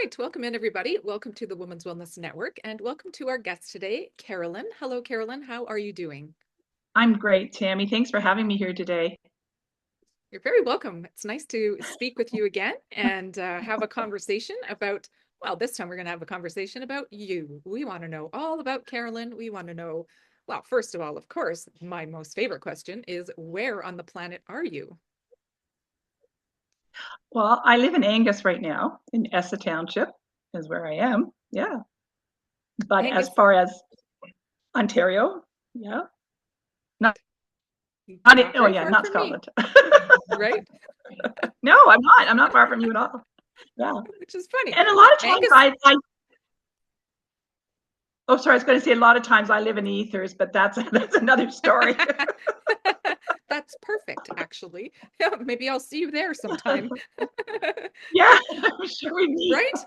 right, welcome in everybody. Welcome to the Women's Wellness Network and welcome to our guest today, Carolyn. Hello, Carolyn. How are you doing? I'm great, Tammy. Thanks for having me here today. You're very welcome. It's nice to speak with you again and have a conversation about, well, this time we're going to have a conversation about you. We want to know all about Carolyn. We want to know, well, first of all, of course, my most favorite question is where on the planet are you? Well, I live in Angus right now, in Essa Township is where I am. Yeah. But as Angus, far as Ontario, yeah. Not not oh very yeah, far not from me, Scotland. right? No, I'm not. I'm not far from you at all. Yeah. Which is funny. And a lot of times Angus, oh sorry, I was going to say a lot of times I live in ethers, but that's another story. that's perfect, actually. Yeah, maybe I'll see you there sometime. Yeah, I'm sure we meet. Right?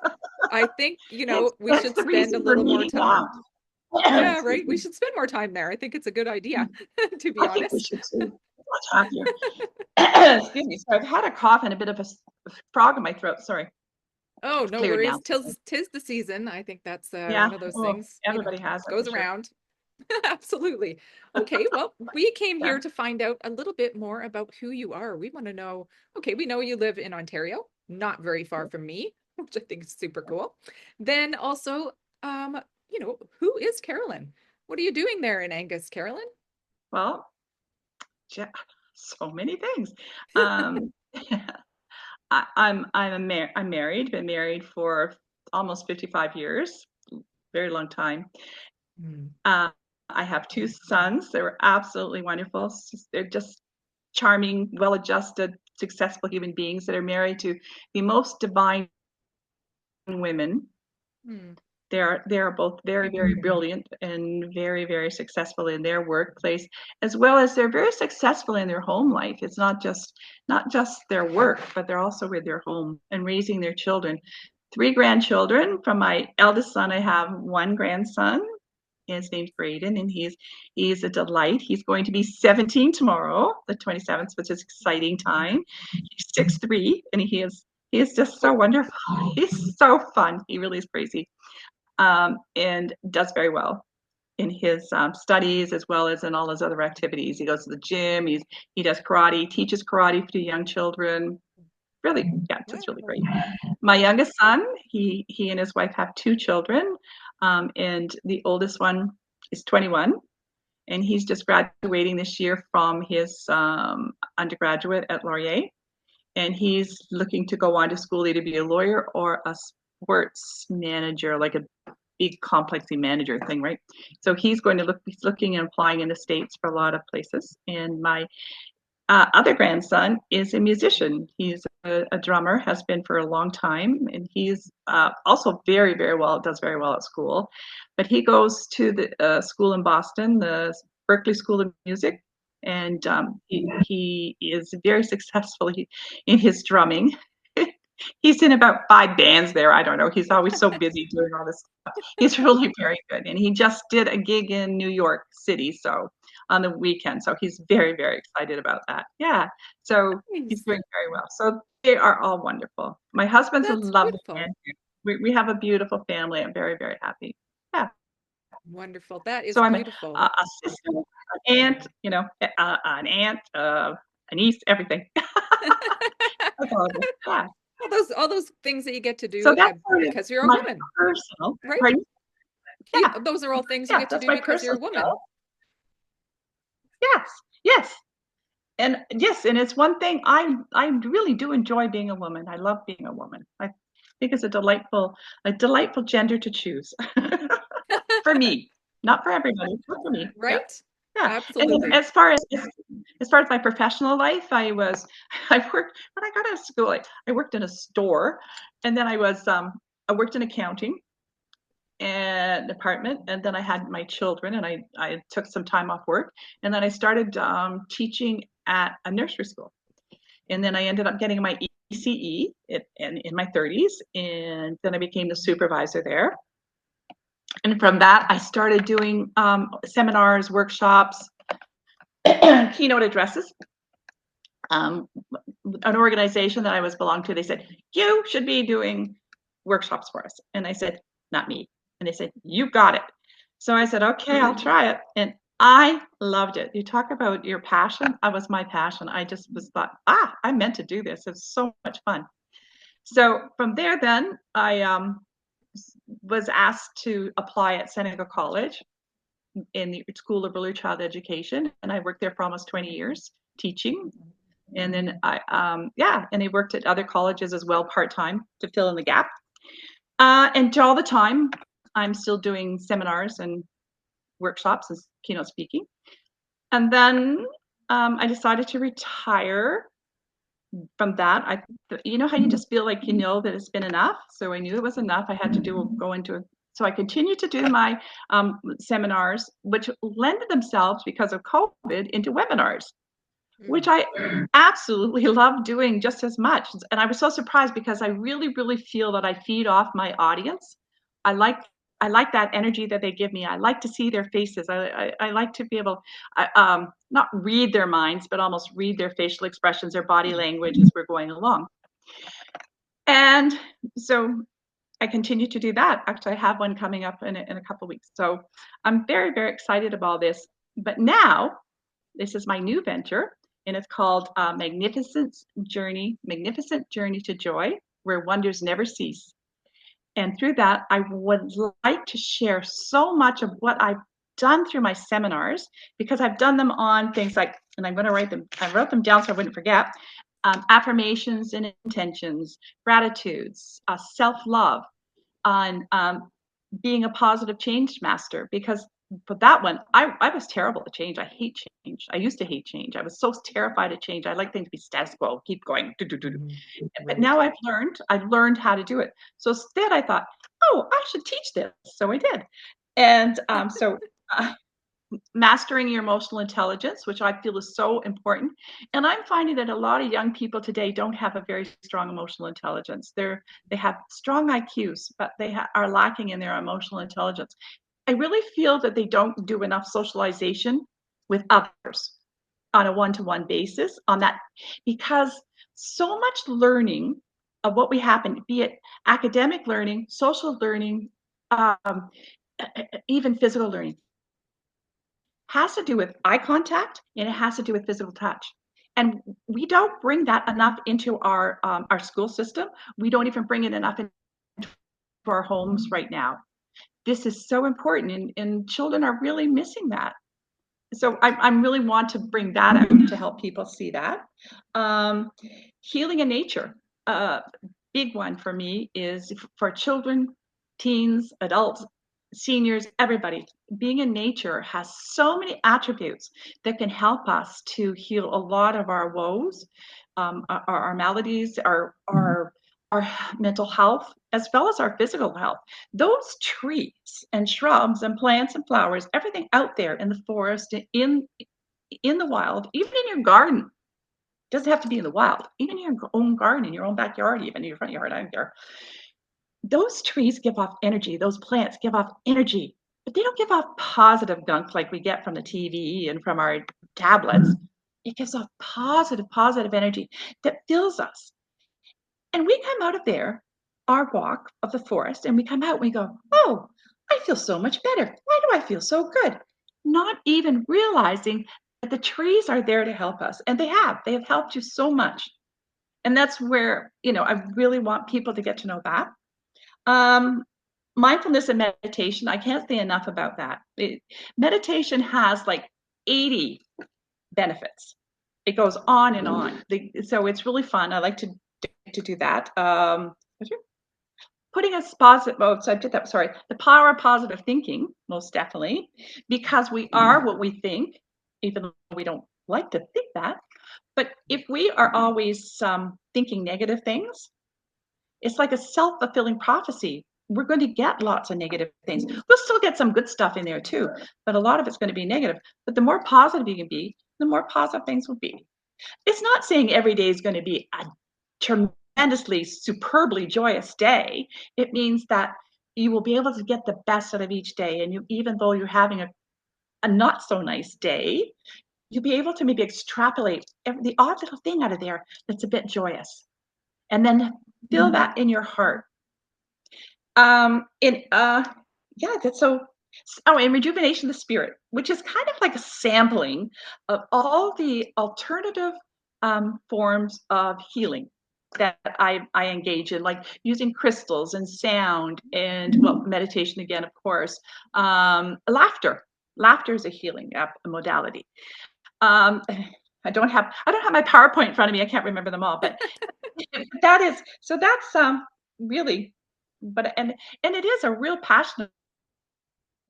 I think, That's we that's should the spend a reason for little more meeting time. now. Yeah, Excuse right. We me. should spend more time there. I think it's a good idea, to be I think we honest. should too. Much happier. Excuse me. So I've had a cough and a bit of a frog in my throat. Sorry. Oh, It's no cleared worries. now. Tis the season. I think that's Yeah. one of those Well, things, everybody has it for goes sure. around. Absolutely. Okay, well, we came Yeah. here to find out a little bit more about who you are. We want to know, okay, we know you live in Ontario, not very far from me, which I think is super cool. Then also, um, who is Carolyn? What are you doing there in Angus, Carolyn? Well, so many things. Um, I'm married. Been married for almost 55 years. Very long time. Mm. Uh, I have two sons. They were absolutely wonderful. They're just charming, well-adjusted, successful human beings that are married to the most divine women. Mm. They're both very, very brilliant and very, very successful in their workplace, as well as they're very successful in their home life. It's not just their work, but they're also with their home and raising their children. Three grandchildren. From my eldest son, I have one grandson. His name's Braden, and he's a delight. He's going to be 17 tomorrow, the 27th, which is exciting time. He's 6'3", and he is just so wonderful. He's so fun. He really is crazy, and does very well in his studies as well as in all his other activities. He goes to the gym. He does karate, teaches karate to young children. Really, yeah, just really Wow. great. My youngest son, he and his wife have two children, and the oldest one is 21, and he's just graduating this year from his undergraduate at Laurier, and he's looking to go on to school either be a lawyer or a sports manager, like a big complexy manager thing, right? So he's looking and applying in the States for a lot of places. And my other grandson is a musician. He's a drummer, has been for a long time, and he's also very, very well, does very well at school. But he goes to the school in Boston, the Berklee School of Music, and he is very successful in his drumming. He's in about 5 bands there. I don't know. He's always so busy doing all this stuff. He's really very good. And he just did a gig in New York City, so on the weekend. So he's very, very excited about that. Yeah. So he's Nice. doing very well. So they are all wonderful. My husband's a That's lovely man. beautiful. We have a beautiful family. I'm very, very happy. Yeah. Wonderful. That is So I'm beautiful. a sister, an aunt, an aunt, a niece, everything. That's all of it. Yeah. All those things that you get to So do that's sort of because you're a my woman, personal, right? pardon? Yeah, Those are all things you yeah, get to that's do my because you're personal a woman. stuff. Yes, yes, and it's one thing I really do enjoy being a woman. I love being a woman. I think it's a delightful gender to choose for me, not for everybody, but for me. Yeah, Right? yeah. And then Absolutely. as far as my professional life, I worked when I got out of school. I worked in a store, and then I worked in accounting and department, and then I had my children, and I took some time off work, and then I started teaching at a nursery school, and then I ended up getting my ECE in my 30s, and then I became the supervisor there, and from that I started doing seminars, workshops, keynote addresses. Um, an organization that I was belonged to, they said you should be doing workshops for us. And I said, not me. And they said, you got it. So I said, okay, I'll try it. And I loved it. You talk about your passion. That was my passion. I just was thought, I meant to do this. It's so much fun. So from there, then I was asked to apply at Seneca College in the School of Early Child Education, and I worked there for almost 20 years teaching. And then and I worked at other colleges as well part time to fill in the gap. And all the time, I'm still doing seminars and workshops as keynote speaking. And then I decided to retire from that. You know how you just feel like you know that it's been enough. So I knew it was enough. I had to go into it. So I continued to do my seminars, which lended themselves because of COVID into webinars, which I absolutely love doing just as much. And I was so surprised because I really, really feel that I feed off my audience. I like I like that energy that they give me. I like to see their faces. I like to be able, not read their minds, but almost read their facial expressions, their body language as we're going along. And so I continue to do that. Actually, I have one coming up in a couple of weeks. So I'm very, very excited about this. But now, this is my new venture, and it's called Magnificent Journey to Joy, where wonders never cease. And through that, I would like to share so much of what I've done through my seminars, because I've done them on things like, and I'm going to write them, I wrote them down so I wouldn't forget, affirmations and intentions, gratitudes, self-love, on being a positive change master. Because for that one, I was terrible at change. I hate change. I used to hate change. I was so terrified of change. I like things to be status quo, keep going. But now I've learned how to do it. So instead I thought, oh, I should teach this. So I did. And mastering your emotional intelligence, which I feel is so important. And I'm finding that a lot of young people today don't have a very strong emotional intelligence. They have strong IQs, but they are lacking in their emotional intelligence. I really feel that they don't do enough socialization with others on a one-to-one basis on that, because so much learning of what we happen, be it academic learning, social learning, even physical learning, has to do with eye contact, and it has to do with physical touch. And we don't bring that enough into our school system. We don't even bring it enough into our homes right now. This is so important, and children are really missing that. So I'm really want to bring that out to help people see that. Healing in nature, big one for me is for children, teens, adults, seniors, everybody. Being in nature has so many attributes that can help us to heal a lot of our woes, our maladies, our mental health, as well as our physical health. Those trees and shrubs and plants and flowers, everything out there in the forest, in the wild, even in your garden, doesn't have to be in the wild, even in your own garden, in your own backyard, even in your front yard, I don't care. Those trees give off energy. Those plants give off energy, but they don't give off positive gunk like we get from the TV and from our tablets. It gives off positive energy that fills us. And we come out of there, our walk of the forest, and we come out and we go, oh, I feel so much better. Why do I feel so good? Not even realizing that the trees are there to help us. And they have helped you so much. And that's where, I really want people to get to know that. Mindfulness and meditation, I can't say enough about that. Meditation has like 80 benefits. It goes on and on. So it's really fun. I like to do that. Putting a positive, so I did that, sorry. The power of positive thinking, most definitely, because we are what we think, even though we don't like to think that. But if we are always thinking negative things, it's like a self-fulfilling prophecy. We're going to get lots of negative things. We'll still get some good stuff in there too, but a lot of it's going to be negative. But the more positive you can be, the more positive things will be. It's not saying every day is going to be a tremendously, superbly joyous day. It means that you will be able to get the best out of each day. And even though you're having a not so nice day, you'll be able to maybe extrapolate the odd little thing out of there that's a bit joyous. And then feel that in your heart. In Yeah, that's so. Oh, and rejuvenation of the spirit, which is kind of like a sampling of all the alternative forms of healing that I engage in, like using crystals and sound and, well, meditation again, of course. Laughter. Laughter is a healing modality. Um, I don't have my PowerPoint in front of me. I can't remember them all, but that is so. That's really, but and it is a real passion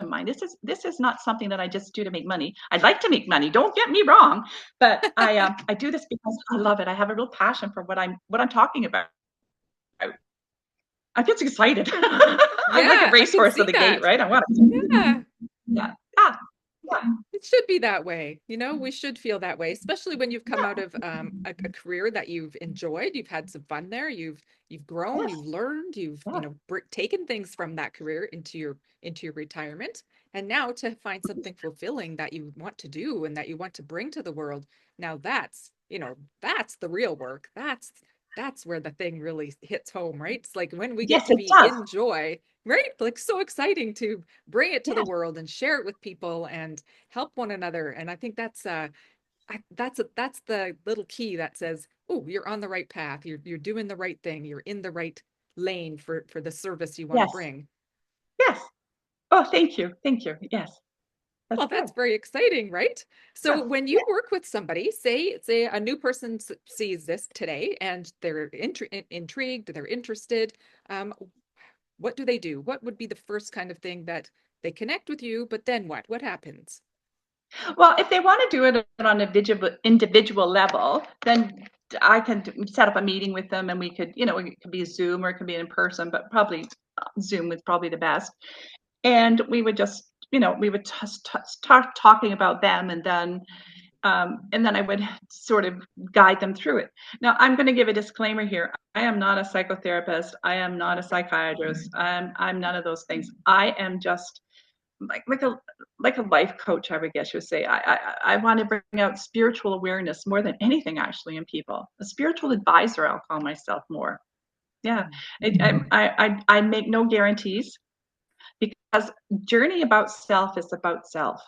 of mine. This is not something that I just do to make money. I'd like to make money. Don't get me wrong, but I do this because I love it. I have a real passion for what I'm talking about. I get excited. I'm like a Yeah, I can racehorse see at the gate, that. right? I want to. Yeah. Yeah, yeah, yeah. It should be that way. We should feel that way, especially when you've come out of a career that you've enjoyed. You've had some fun there. You've grown, Yes, you've learned, you've, yeah, taken things from that career into your retirement. And now to find something fulfilling that you want to do and that you want to bring to the world. Now that's the real work. That's where the thing really hits home, right? It's like when we get yes, to it be does. in joy, right? Like so exciting to bring it to the Yes, world and share it with people and help one another. And I think that's the little key that says, oh, you're on the right path. You're doing the right thing. You're in the right lane for the service you want to yes, bring. yes. Oh, thank you, thank you. Yes, that's Well, good. that's very exciting, right? So Yes, when you yes. work with somebody, say a new person sees this today and they're intrigued, they're interested, um, what do they do? What would be the first kind of thing that they connect with you, but then what? What happens? Well, if they want to do it on a individual level, then I can set up a meeting with them, and we could, it could be a Zoom or it could be in person, but probably Zoom is probably the best. And we would just, we would just start talking about them, and then I would sort of guide them through it. Now, I'm going to give a disclaimer here. I am not a psychotherapist. I am not a psychiatrist. I'm none of those things. I am just like a life coach, I would guess you would say. I want to bring out spiritual awareness more than anything, actually, in people. A spiritual advisor, I'll call myself more. Yeah, Mm, I make no guarantees, because journey about self is about self.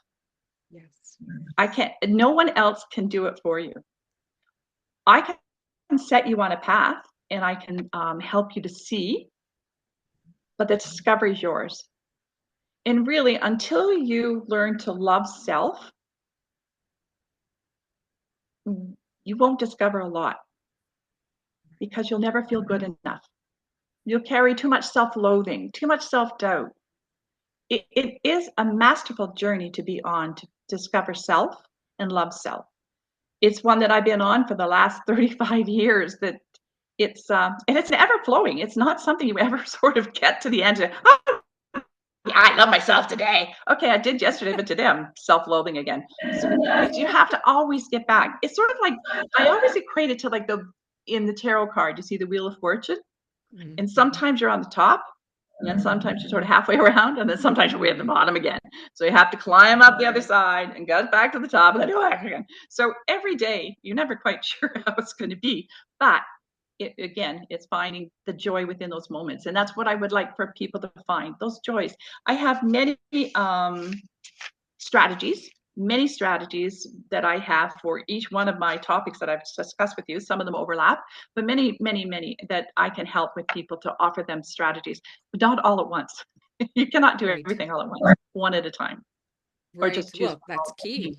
yes. I can't. No one else can do it for you. I can set you on a path, and I can help you to see, but the discovery is yours. And really, until you learn to love self, you won't discover a lot, because you'll never feel good enough. You'll carry too much self loathing, too much self doubt. It is a masterful journey to be on, to discover self and love self. It's one that I've been on for the last 35 years. That and it's ever flowing. It's not something you ever sort of get to the end of. Oh, yeah, I love myself today. Okay, I did yesterday, but today I'm self-loathing again. So you have to always get back. It's sort of like, I always equate it to like in the tarot card, you see the Wheel of Fortune, Mhm. and sometimes you're on the top, and then sometimes you're sort of halfway around, and then sometimes you're way at the bottom again. So you have to climb up the other side and get back to the top, and then do it again. So every day, you're never quite sure how it's going to be, but it's finding the joy within those moments, and that's what I would like for people to find, those joys. I have strategies many strategies that I have for each one of my topics that I've discussed with you. Some of them overlap, but many that I can help with people, to offer them strategies, but not all at once. You cannot do Right. everything all at once, one at a time, or Right. just choose Well, that's key.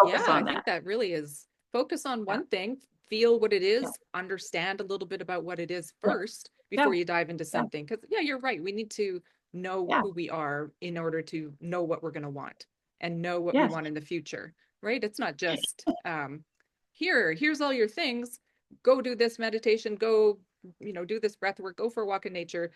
Yeah, focus I on think that. that really is focus on Yeah, one thing, feel what it yeah, is, understand a little bit about what it is yeah, first yeah, before you dive into yeah, something. Because, yeah, you're right. We need to know yeah. who we are in order to know what we're going to want and know what we Yes, want in the future, right? It's not just here's all your things. Go do this meditation, go, do this breath work, go for a walk in nature,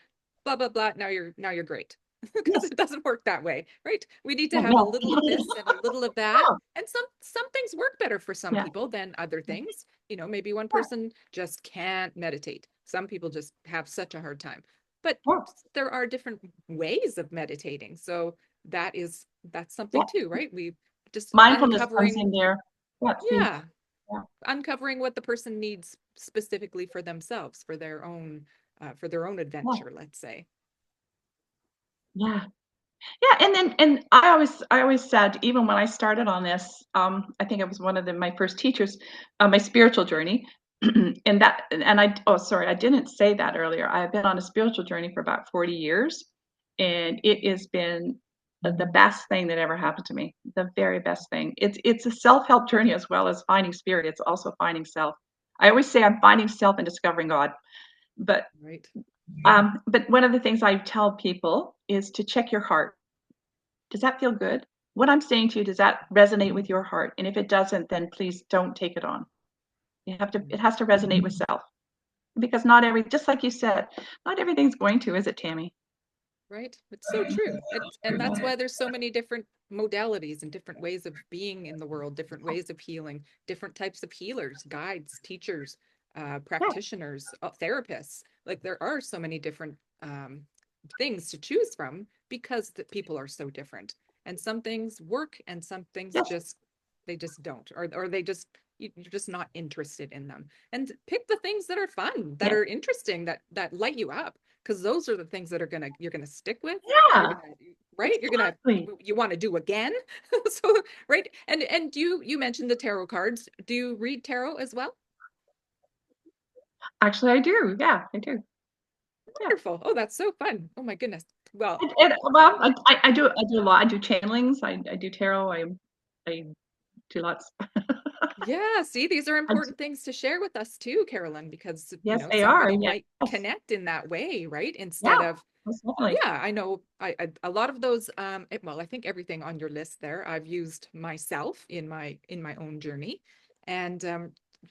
blah, blah, blah. Now you're great. Because yes, it doesn't work that way, right? We need to yeah, have a no. little of this and a little of that. And some things work better for some Yeah, people than other things. Maybe one yeah, person just can't meditate. Some people just have such a hard time. But yeah, there are different ways of meditating. So that's yeah. something too, right? We just Mindfulness comes uncovering, in there. Yeah, see, yeah, yeah, uncovering what the person needs specifically for themselves, for their own yeah. adventure, let's say. Yeah. Yeah, and I always said, even when I started on this, I think it was one of my first teachers, my spiritual journey, I didn't say that earlier. I've been on a spiritual journey for about 40 years, and it has been the best thing that ever happened to me. The very best thing. It's a self-help journey as well as finding spirit. It's also finding self. I always say I'm finding self and discovering God. But Right. but one of the things I tell people is to check your heart. Does that feel good? What I'm saying to you, does that resonate with your heart? And if it doesn't, then please don't take it on. It has to resonate with self. Because just like you said, not everything's going to, is it, Tammy? Right. It's so true. And that's why there's so many different modalities and different ways of being in the world, different ways of healing, different types of healers, guides, teachers, Yeah, practitioners, therapists. Like there are so many different things to choose from because the people are so different. And some things work and some things yes, just they just don't, or they just you're just not interested in them. And pick the things that are fun, that yeah, are interesting, that light you up, because those are the things that are gonna you're gonna stick with. You're yeah, gonna right. You're gonna exactly. you want to do again. So right. And you mentioned the tarot cards. Do you read tarot as well? Actually, I do. Yeah, I do. Yeah. Wonderful. Oh, that's so fun. Oh my goodness. Well, Well, I do a lot. I do channelings. I do tarot. I do lots. yeah, see, these are I, important things to share with us too, Carolyn, because yes, they are. somebody Yes. might connect in that way, right? Instead Yeah, of most definitely. yeah, I know a lot of those well, I think everything on your list there I've used myself in my own journey. And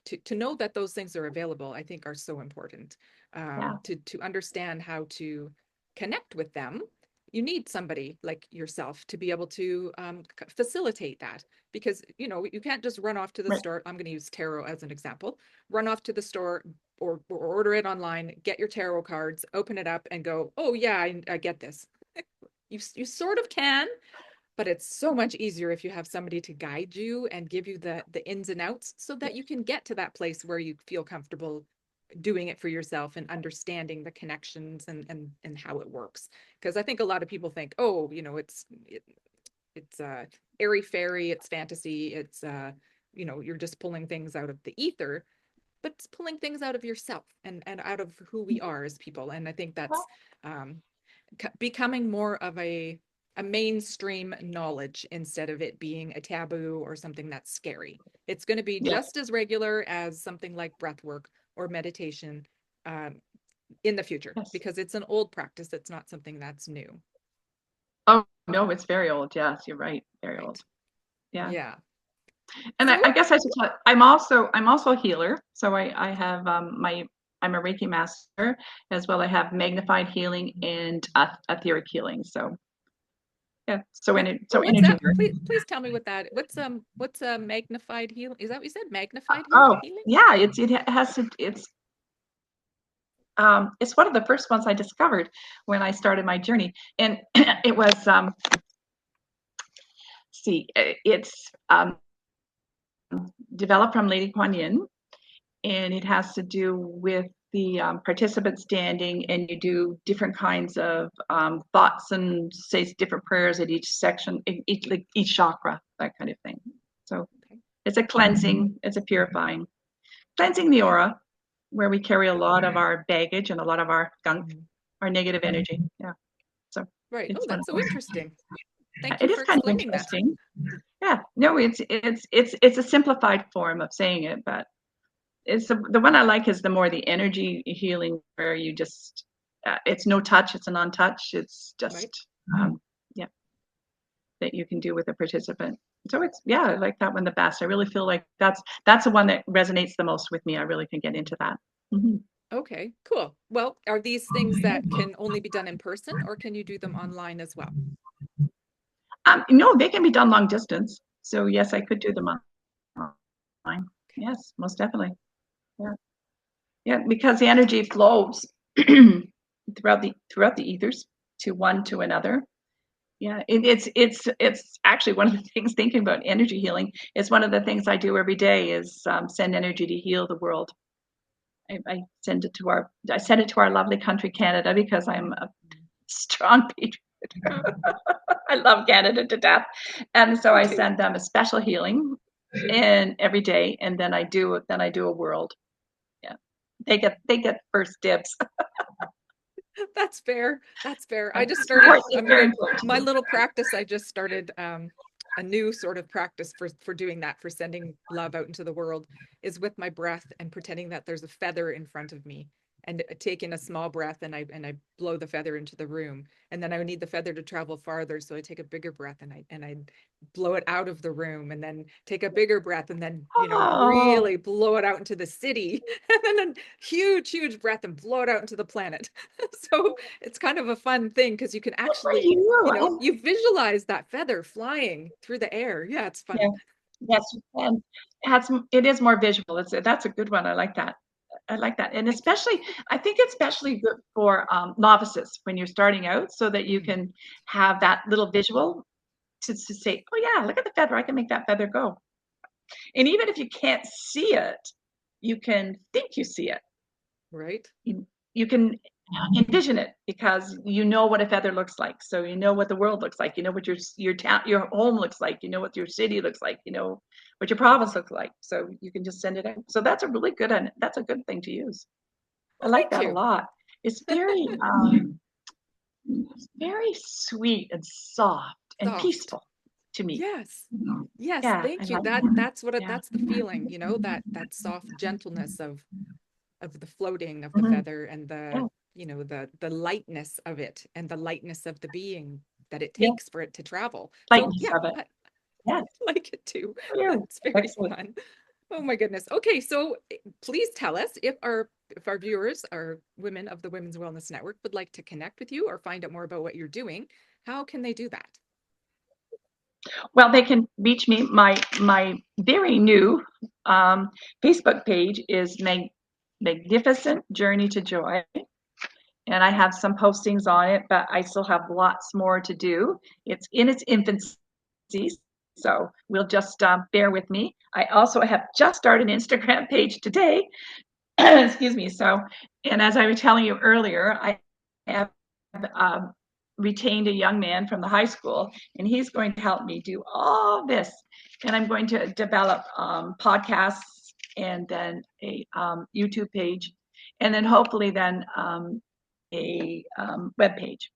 to know that those things are available, I think are so important. Yeah, To understand how to connect with them, you need somebody like yourself to be able to facilitate that, because you can't just run off to the right. store. I'm going to use tarot as an example. Run off to the store, or order it online, get your tarot cards, open it up and go, oh yeah, I get this. You sort of can, but it's so much easier if you have somebody to guide you and give you the ins and outs so that you can get to that place where you feel comfortable doing it for yourself and understanding the connections and how it works. Because I think a lot of people think, oh, it's airy fairy, it's fantasy, it's you're just pulling things out of the ether, but it's pulling things out of yourself and out of who we are as people. And I think that's um, becoming more of a mainstream knowledge instead of it being a taboo or something that's scary. It's going to be Yes, just as regular as something like breath work or meditation um, in the future, yes. because it's an old practice. It's not something that's new. Oh, no, it's very old. Yes, you're right. Very old. Right. Yeah. Yeah. And I So, guess I should tell, I'm also a healer. So I have I'm a Reiki master as well. I have magnified healing and etheric healing. So yeah. So what's energy that? work. Please tell me what that. What's a magnified healing? Is that what you said? Magnified Oh healing? yeah, it has to it's one of the first ones I discovered when I started my journey, and it was see it's developed from Lady Kuan Yin, and it has to do with the participant standing, and you do different kinds of thoughts and say different prayers at each section, each chakra, that kind of thing. So Okay. it's a cleansing, it's a purifying, cleansing the aura, where we carry a lot of our baggage and a lot of our gunk, Mhm. our negative energy. Yeah. So Right. Oh, it's one of that's so those. interesting. Thank you It is for kind of explaining that. interesting. Yeah. No, it's a simplified form of saying it, but it's the one I like is the more the energy healing where you just it's no touch, it's a non-touch, it's Right. just yeah, that you can do with a participant. So it's yeah, I like that one the best. I really feel like that's the one that resonates the most with me. I really can get into that. Mhm. Okay, cool. Well, are these things that can only be done in person, or can you do them online as well? No, they can be done long distance. So yes, I Okay. could do them online. Okay. Yes, most definitely. Yeah, yeah, because the energy flows throughout the ethers to one to another. Yeah, it's actually one of the things, thinking about energy healing is one of the things I do every day is send energy to heal the world. I send it to our lovely country Canada because I'm a strong patriot. I love Canada to death. And so Me I too. send them a special healing and every day, and then I do a world. Yeah. They get first dibs. That's fair. That's fair. I just It's started, important. It's very important to my me. little practice. I just started a new sort of practice for doing that, for sending love out into the world, is with my breath and pretending that there's a feather in front of me and taking a small breath, and I blow the feather into the room, and then I would need the feather to travel farther, so I take a bigger breath and I blow it out of the room, and then take a bigger breath, and then Oh, really blow it out into the city and then a huge breath and blow it out into the planet. So it's kind of a fun thing because you can good for actually, you. you visualize that feather flying through the air. Yeah, it's Yeah. fun. Yes, you can. It is more visual. That's a good one. I like that. I like that. And Thank you. especially, I think it's especially good for novices when you're starting out so that you Mm, can have that little visual to say, oh yeah, look at the feather. I can make that feather go. And even if you can't see it, you can think you see it. right? You can envision it because you know what a feather looks like. So you know what the world looks like. You know what your town, your home looks like. You know what your city looks like. You know what your province looks like. So you can just send it out. So that's a really good one. That's a good thing to use. I Well, like thank that a you. lot. It's very sweet and soft and Soft. peaceful to me. Yes. Yes, Yeah, I thank you. like that. That's what Yeah. that's the feeling, that soft gentleness of the floating of the Hmm. feather, and Yeah. the lightness of it, and the lightness of the being that it Yeah. takes for it to travel. So Lightness yeah, of it. I Yeah. like it too. For you. It's very Excellent. fun. Oh my goodness. Okay, so please tell us if our viewers, are women of the Women's Wellness Network, would like to connect with you or find out more about what you're doing, how can they do that? Well, they can reach me. My very new um, Facebook page is Magnificent Journey to Joy, and I have some postings on it, but I still have lots more to do. It's in its infancy, so we'll just bear with me. I also have just started an Instagram page today. Excuse me. So, and as I was telling you earlier, I have um, retained a young man from the high school, and he's going to help me do all this. And I'm going to develop podcasts and then a YouTube page, and then hopefully then a web page.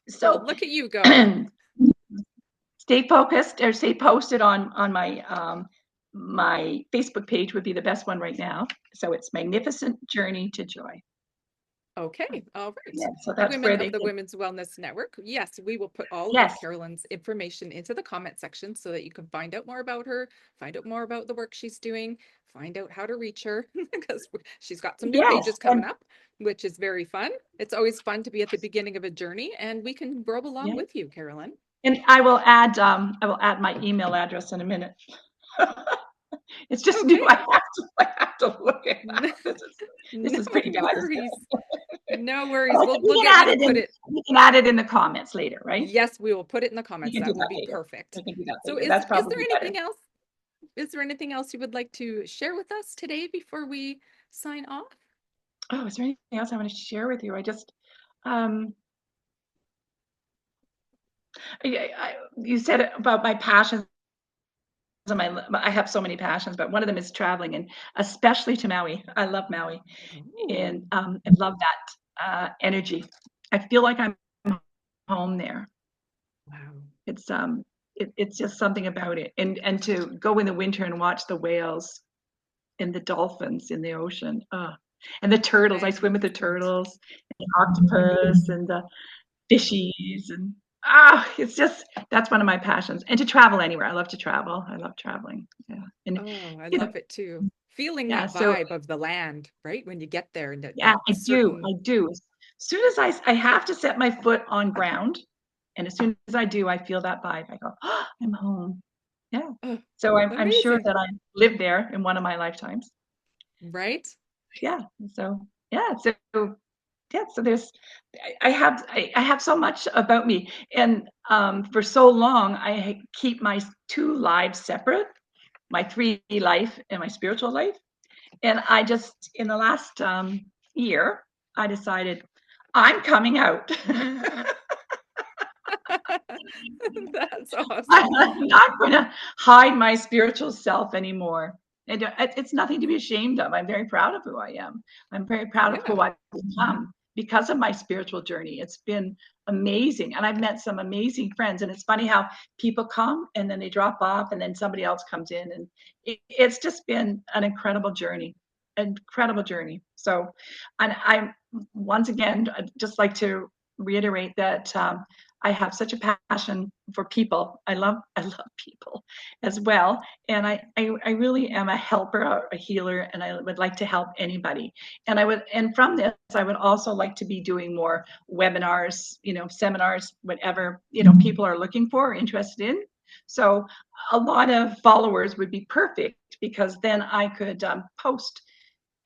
Oh, So look at you go. stay focused or stay posted on my my Facebook page would be the best one right now. So it's Magnificent Journey to Joy. Okay, all right. Yeah, so that's Women where of they the can. Women's Wellness Network. Yes, we will put all of Yes, Carolyn's information into the comment section so that you can find out more about her, find out more about the work she's doing, find out how to reach her because she's got some new yes, pages and coming up, which is very fun. It's always fun to be at the beginning of a journey, and we can grow along yeah, with you, Carolyn. and I will add my email address in a minute. It's just new. Okay. I have to look it up. This No is pretty bad. worries. No worries. But We'll we get can you add to it put in. it. We can add it in the comments later, right? Yes, we will put it in the We comments. can do That will that be later. perfect. We can do that So later. That's is there probably better. anything else? Is there anything else you would like to share with us today before we sign off? Oh, is there anything else I want to share with you? Um, you said about my passions. I have so many passions, but one of them is traveling, and especially to Maui. I love Maui, Oh, and I love that energy. I feel like I'm home there. wow. It's it's just something about it, and to go in the winter and watch the whales and the dolphins in the ocean. And the turtles. I swim with the Magnificent. turtles, and the octopus, and the fishies, and it's just that's one of my passions. And to travel anywhere. I love to travel. I love traveling. Yeah, and Oh, I you know, love it too. Feeling yeah. that So vibe of the land, right? When you get there, and yeah, that I do. certain, I do. As soon as I have to set my foot on ground, and as soon as I do, I feel that vibe. I go, oh, I'm home. Yeah. oh, So I'm sure amazing, that I lived there in one of my lifetimes. right? Yeah. So yeah. So yeah. So there's I have so much about me, and for so long I keep my two lives separate, my 3D life and my spiritual life. And I just in the last year I decided I'm coming out. That's awesome. I'm not going to hide my spiritual self anymore. It's nothing to be ashamed of. I'm very proud of who I am. I'm very proud of who Yeah. I've become because of my spiritual journey. It's been amazing. And I've met some amazing friends. And it's funny how people come and then they drop off and then somebody else comes in. And it's just been an incredible journey, incredible journey. So, and I'm once again, I'd just like to reiterate that I have such a passion for people. I love people as well. And I really am a helper, a healer, and I would like to help anybody. And from this, I would also like to be doing more webinars, seminars, whatever, people are looking for or interested in. So a lot of followers would be perfect because then I could post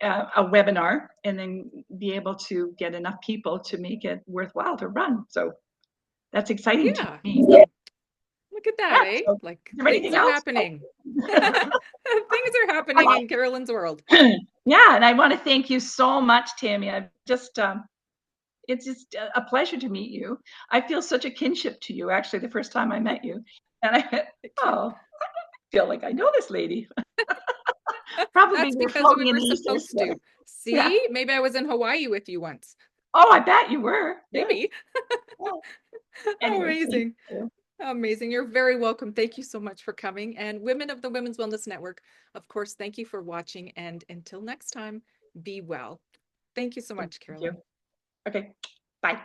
a webinar and then be able to get enough people to make it worthwhile to run. So that's exciting to Yeah. me. Look at that, Yeah. eh? So, is Like there things anything are else? happening. Things are happening in Carolyn's world. Yeah, and I want to thank you so much, Tammy. I've just it's just a pleasure to meet you. I feel such a kinship to you. Actually, the first time I met you, and I went, Thank you. oh, I feel like I know this lady. Probably That's we're because we floating in were the ether supposed together. to. Yeah. See, maybe I was in Hawaii with you once. Oh, I bet you were. Yeah. Maybe. Yeah. Anyway, thank Amazing. you. Amazing. You're very welcome. Thank you so much for coming. And women of the Women's Wellness Network, of course, thank you for watching. And until next time, be well. Thank you so Thank much, you. Carolyn. Okay. Bye.